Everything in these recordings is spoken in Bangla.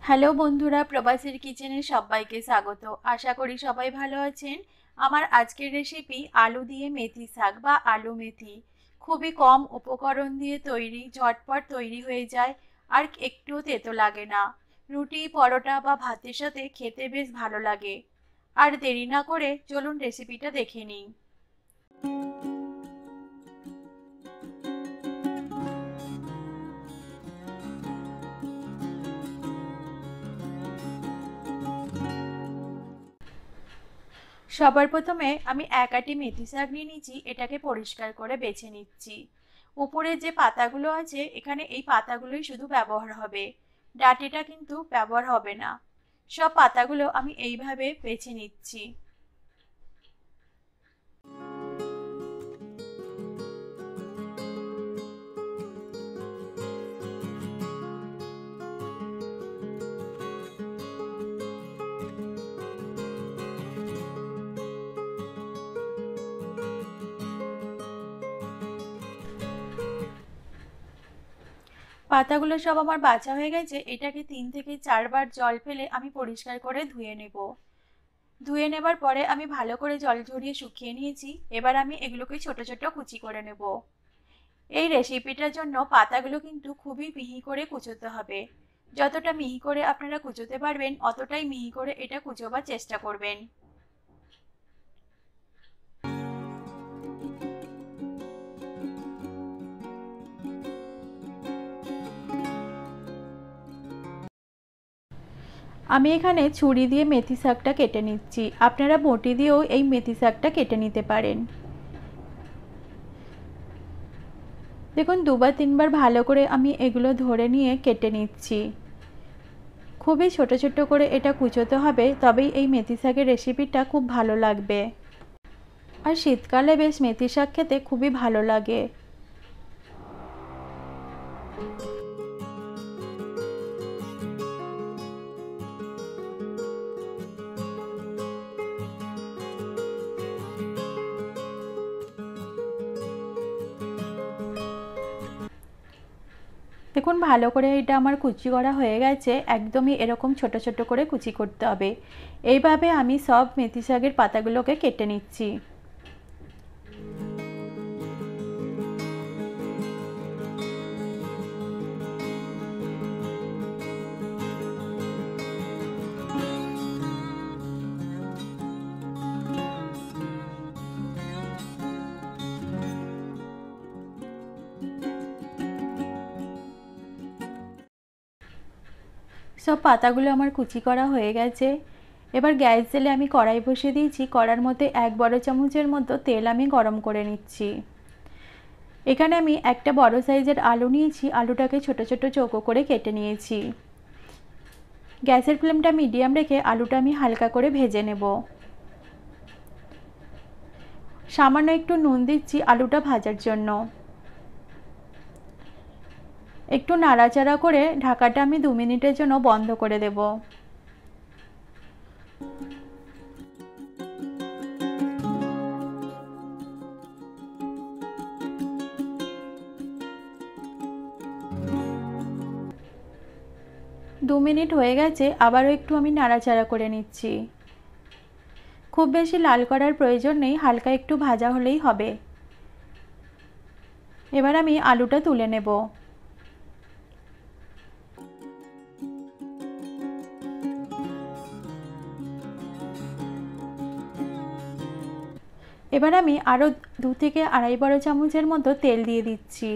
হ্যালো বন্ধুরা, প্রবাসীর কিচেনে সবাইকে স্বাগত। আশা করি সবাই ভালো আছেন। আমার আজকের রেসিপি আলু দিয়ে মেথি শাক বা আলু মেথি। খুবই কম উপকরণ দিয়ে তৈরি, ঝটপট তৈরি হয়ে যায় আর একটুও তেতো লাগে না। রুটি, পরোটা বা ভাতের সাথে খেতে বেশ ভালো লাগে। আর দেরি না করে চলুন রেসিপিটা দেখে নিই। সবার প্রথমে আমি এক আঁটি মেথি শাক নিয়ে নিচ্ছি। এটাকে পরিষ্কার করে বেছে নিচ্ছি। উপরে যে পাতাগুলো আছে, এখানে এই পাতাগুলোই শুধু ব্যবহার হবে, ডাঁটিটা কিন্তু ব্যবহার হবে না। সব পাতাগুলো আমি এইভাবে বেছে নিচ্ছি। পাতাগুলো সব আমার বাছা হয়ে গেছে। এটাকে 3 থেকে 4 বার জল ফেলে আমি পরিষ্কার করে ধুয়ে নেব। ধুয়ে নেবার পরে আমি ভালো করে জল ঝরিয়ে শুকিয়ে নিয়েছি। এবার আমি এগুলোকে ছোট ছোট কুচি করে নেব। এই রেসিপিটার জন্য পাতাগুলো কিন্তু খুবই মিহি করে কুচোতে হবে। যতটা মিহি করে আপনারা কুচোতে পারবেন অতটাই মিহি করে এটা কুচোবার চেষ্টা করবেন। আমি এখানে ছুরি দিয়ে মেথি শাকটা কেটে নিচ্ছি। আপনারা বটি দিয়েও এই মেথি শাকটা কেটে নিতে পারেন। দেখুন, 2 বা 3 বার ভালো করে আমি এগুলো ধরে নিয়ে কেটে নিচ্ছি। খুবই ছোট ছোট করে এটা কুচোতে হবে, তবেই এই মেথি শাকের রেসিপিটা খুব ভালো লাগবে। আর শীতকালে বেশ মেথি শাক খেতে খুবই ভালো লাগে। দেখুন, ভালো করে এটা আমার কুচি করা হয়ে গেছে। একদমই এরকম ছোট ছোট করে কুচি করতে হবে। এইভাবে আমি সব মেথি শাকের পাতাগুলোকে কেটে নিচ্ছি। সব পাতাগুলো আমার কুচি করা হয়ে গেছে। এবার গ্যাস জেলে আমি কড়াই বসিয়ে দিয়েছি। কড়ার মধ্যে 1 বড় চামচের মতো তেল আমি গরম করে নিচ্ছি। এখানে আমি একটা বড় সাইজের আলু নিয়েছি। আলুটাকে ছোট ছোট চৌকো করে কেটে নিয়েছি। গ্যাসের ফ্লেমটা মিডিয়াম রেখে আলুটা আমি হালকা করে ভেজে নেব। সামান্য একটু নুন দিচ্ছি আলুটা ভাজার জন্য। একটু নাড়াচাড়া করে ঢাকাটা আমি 2 মিনিটের জন্য বন্ধ করে দেব। দু মিনিট হয়ে গেছে, আবারও একটু আমি নাড়াচাড়া করে নিচ্ছি। খুব বেশি লাল করার প্রয়োজন নেই, হালকা একটু ভাজা হলেই হবে। এবার আমি আলুটা তুলে নেব। এবার আমি আরও 2 থেকে আড়াই বড় চামচের মতো তেল দিয়ে দিচ্ছি।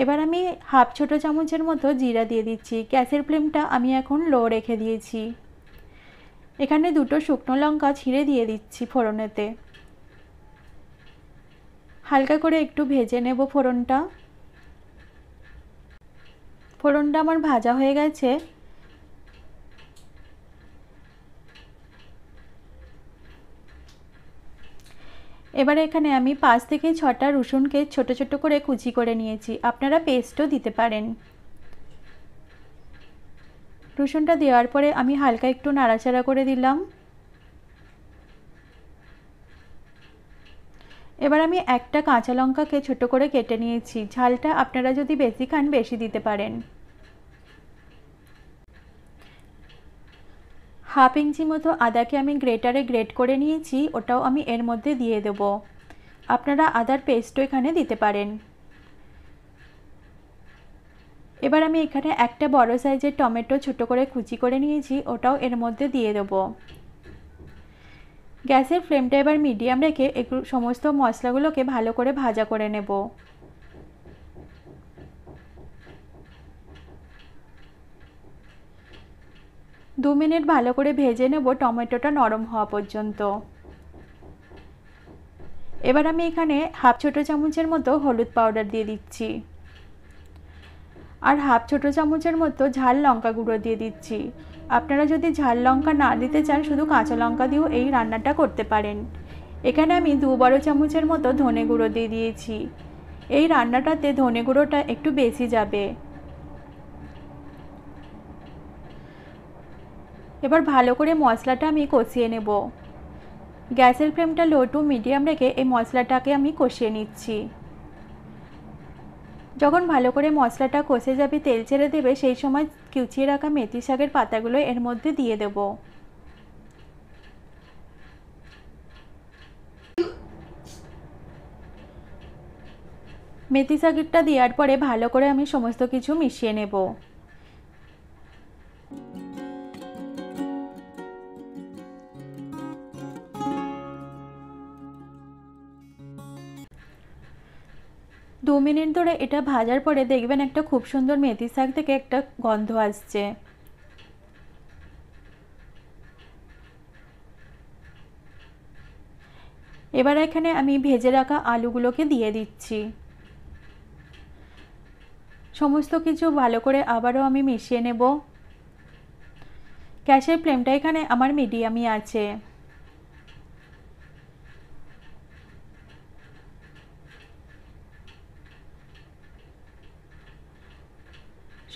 এবার আমি হাফ ছোট চামচের মতো জিরা দিয়ে দিচ্ছি। গ্যাসের ফ্লেমটা আমি এখন লো রেখে দিয়েছি। এখানে 2টো শুকনো লঙ্কা ছিঁড়ে দিয়ে দিচ্ছি ফোড়নেতে। হালকা করে একটু ভেজে নেব ফোড়নটা। ফোড়নটা আমার ভাজা হয়ে গেছে। এবার এখানে আমি 5 থেকে 6টা রসুনকে ছোট ছোট করে কুচি করে নিয়েছি। আপনারা পেস্টও দিতে পারেন। রসুনটা দেওয়ার পরে আমি হালকা একটু নাড়াচাড়া করে দিলাম। এবার আমি একটা কাঁচা লঙ্কাকে ছোট করে কেটে নিয়েছি। ঝালটা আপনারা যদি বেশি খান বেশি দিতে পারেন। হাফ ইঞ্চি মতো আদাকে আমি গ্রেটারে গ্রেট করে নিয়েছি, ওটাও আমি এর মধ্যে দিয়ে দেব। আপনারা আদার পেস্টও এখানে দিতে পারেন। এবার আমি এখানে একটা বড় সাইজের টমেটো ছোট করে কুচি করে নিয়েছি, ওটাও এর মধ্যে দিয়ে দেব। গ্যাসের ফ্লেমটা এবার মিডিয়াম রেখে একটু সমস্ত মশলাগুলোকে ভালো করে ভাজা করে নেব। দু মিনিট ভালো করে ভেজে নেব টমেটোটা নরম হওয়া পর্যন্ত। এবার আমি এখানে হাফ ছোটো চামচের মতো হলুদ পাউডার দিয়ে দিচ্ছি আর হাফ ছোটো চামচের মতো ঝাল লঙ্কা গুঁড়ো দিয়ে দিচ্ছি। আপনারা যদি ঝাল লঙ্কা না দিতে চান শুধু কাঁচা লঙ্কা দিয়েও এই রান্নাটা করতে পারেন। এখানে আমি 2 বড় চামচের মতো ধনে গুঁড়ো দিয়ে দিয়েছি। এই রান্নাটাতে ধনে গুঁড়োটা একটু বেশি যাবে। এবার ভালো করে মশলাটা আমি কষিয়ে নেব। গ্যাসের ফ্লেমটা লো টু মিডিয়াম রেখে এই মশলাটাকে আমি কষিয়ে নিচ্ছি। যখন ভালো করে মশলাটা কষে যাবে, তেল ছেড়ে দেবে, সেই সময় কুচিয়ে রাখা মেথি শাকের পাতাগুলো এর মধ্যে দিয়ে দেব। মেথি শাকটা দেওয়ার পরে ভালো করে আমি সমস্ত কিছু মিশিয়ে নেব। দু মিনিট ধরে এটা ভাজার পরে দেখবেন একটা খুব সুন্দর মেথি শাক থেকে একটা গন্ধ আসছে। এবার এখানে আমি ভেজে রাখা আলুগুলোকে দিয়ে দিচ্ছি। সমস্ত কিছু ভালো করে আবারও আমি মিশিয়ে নেব। গ্যাসের ফ্লেমটা এখানে আমার মিডিয়ামই আছে।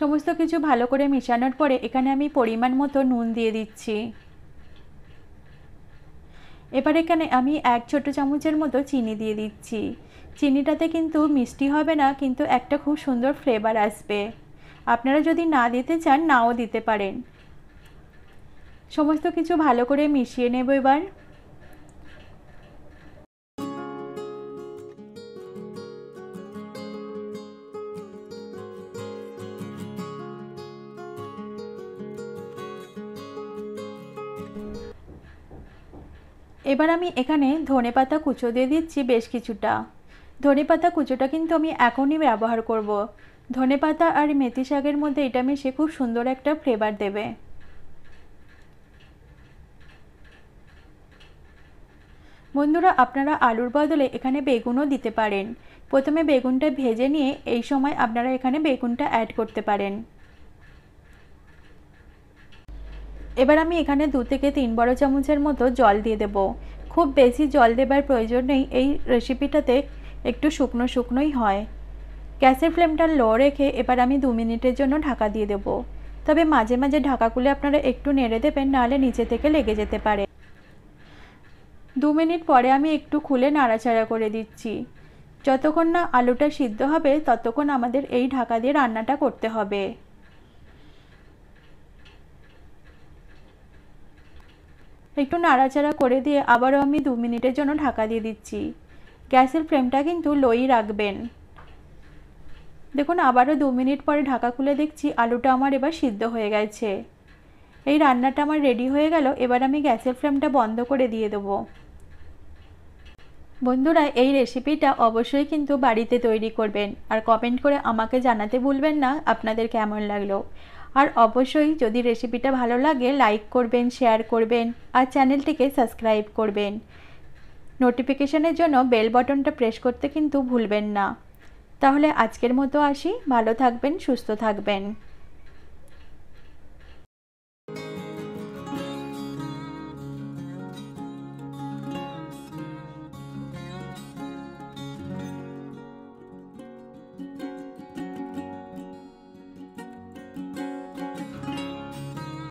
সমস্ত কিছু ভালো করে মেশানোর পরে এখানে আমি পরিমাণ মতো নুন দিয়ে দিচ্ছি। এবার এখানে আমি 1 ছোট চামচের মতো চিনি দিয়ে দিচ্ছি। চিনিটাতে কিন্তু মিষ্টি হবে না, কিন্তু একটা খুব সুন্দর ফ্লেভার আসবে। আপনারা যদি না দিতে চান নাও দিতে পারেন। সমস্ত কিছু ভালো করে মিশিয়ে নেব এবার। এবার আমি এখানে ধনেপাতা কুচো দিয়ে দিচ্ছি বেশ কিছুটা। ধনেপাতা কুচোটা কিন্তু আমি এখনই ব্যবহার করব। ধনেপাতা আর মেথি শাকের মধ্যে এটা মিশে খুব সুন্দর একটা ফ্লেভার দেবে। বন্ধুরা, আপনারা আলুর বদলে এখানে বেগুনও দিতে পারেন। প্রথমে বেগুনটা ভেজে নিয়ে এই সময় আপনারা এখানে বেগুনটা অ্যাড করতে পারেন। এবার আমি এখানে 2 থেকে 3 বড় চামচের মতো জল দিয়ে দেব। খুব বেশি জল দেবার প্রয়োজন নেই, এই রেসিপিটাতে একটু শুকনো শুকনোই হয়। গ্যাসের ফ্লেমটা লো রেখে এবার আমি 2 মিনিটের জন্য ঢাকা দিয়ে দেব। তবে মাঝে মাঝে ঢাকা খুলে আপনারা একটু নেড়ে দেবেন, নাহলে নিচে থেকে লেগে যেতে পারে। 2 মিনিট পরে আমি একটু খুলে নাড়াচাড়া করে দিচ্ছি। যতক্ষণ না আলুটা সিদ্ধ হবে ততক্ষণ আমাদের এই ঢাকা দিয়ে রান্নাটা করতে হবে। একটু নাড়াচাড়া করে দিয়ে আবারও আমি 2 মিনিটের জন্য ঢাকা দিয়ে দিচ্ছি। গ্যাসের ফ্লেমটা কিন্তু লোই রাখবেন। দেখুন আবারও 2 মিনিট পরে ঢাকা খুলে দেখছি আলুটা আমার এবার সিদ্ধ হয়ে গেছে। এই রান্নাটা আমার রেডি হয়ে গেল। এবার আমি গ্যাসের ফ্লেমটা বন্ধ করে দিয়ে দেবো। বন্ধুরা, এই রেসিপিটা অবশ্যই কিন্তু বাড়িতে তৈরি করবেন আর কমেন্ট করে আমাকে জানাতে ভুলবেন না আপনাদের কেমন লাগলো। আর অবশ্যই যদি রেসিপিটা ভালো লাগে লাইক করবেন, শেয়ার করবেন আর চ্যানেলটিকে সাবস্ক্রাইব করবেন। নোটিফিকেশনের জন্য বেল বাটনটা প্রেস করতে কিন্তু ভুলবেন না। তাহলে আজকের মতো আসি। ভালো থাকবেন, সুস্থ থাকবেন।